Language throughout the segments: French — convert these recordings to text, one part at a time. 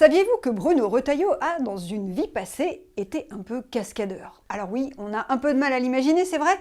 Saviez-vous que Bruno Retailleau a, dans une vie passée, été un peu cascadeur? Alors oui, on a un peu de mal à l'imaginer, c'est vrai.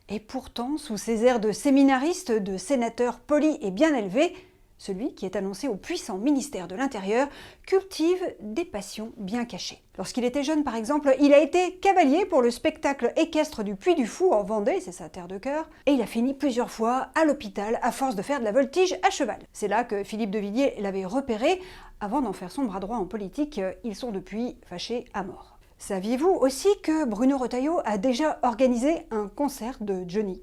Et pourtant, sous ses airs de séminariste, de sénateur poli et bien élevé, celui qui est annoncé au puissant ministère de l'Intérieur cultive des passions bien cachées. Lorsqu'il était jeune, par exemple, il a été cavalier pour le spectacle équestre du Puy du Fou en Vendée, c'est sa terre de cœur, et il a fini plusieurs fois à l'hôpital à force de faire de la voltige à cheval. C'est là que Philippe de Villiers l'avait repéré. Avant d'en faire son bras droit en politique, ils sont depuis fâchés à mort. Saviez-vous aussi que Bruno Retailleau a déjà organisé un concert de Johnny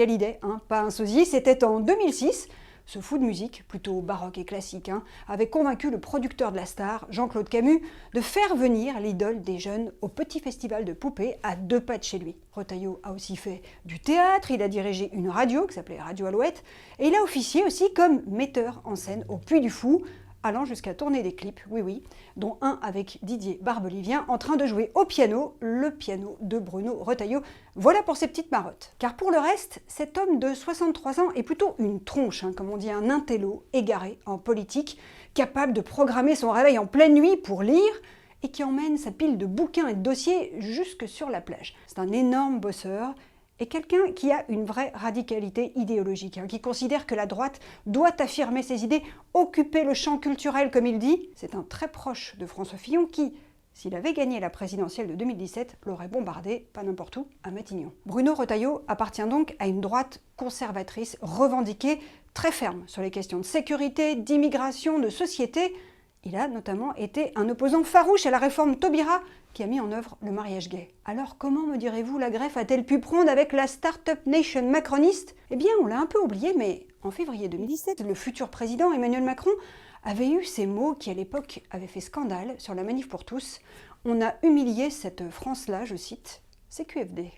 Hallyday, pas un sosie, c'était en 2006. Ce fou de musique, plutôt baroque et classique, avait convaincu le producteur de la star, Jean-Claude Camus, de faire venir l'idole des jeunes au petit festival de poupées à 2 pas de chez lui. Retailleau a aussi fait du théâtre, il a dirigé une radio qui s'appelait Radio Alouette, et il a officié aussi comme metteur en scène au Puy du Fou, allant jusqu'à tourner des clips, oui, dont un avec Didier Barbelivien en train de jouer au piano, le piano de Bruno Retailleau. Voilà pour ces petites marottes. Car pour le reste, cet homme de 63 ans est plutôt une tronche, comme on dit, un intello égaré en politique, capable de programmer son réveil en pleine nuit pour lire, et qui emmène sa pile de bouquins et de dossiers jusque sur la plage. C'est un énorme bosseur, et quelqu'un qui a une vraie radicalité idéologique, qui considère que la droite doit affirmer ses idées, occuper le champ culturel comme il dit. C'est un très proche de François Fillon qui, s'il avait gagné la présidentielle de 2017, l'aurait bombardé, pas n'importe où, à Matignon. Bruno Retailleau appartient donc à une droite conservatrice, revendiquée, très ferme sur les questions de sécurité, d'immigration, de société. Il a notamment été un opposant farouche à la réforme Taubira qui a mis en œuvre le mariage gay. Alors comment, me direz-vous, la greffe a-t-elle pu prendre avec la Start-up Nation macroniste? Eh bien, on l'a un peu oublié, mais en février 2017, le futur président Emmanuel Macron avait eu ces mots qui, à l'époque, avaient fait scandale sur la manif pour tous. On a humilié cette France-là, je cite, CQFD.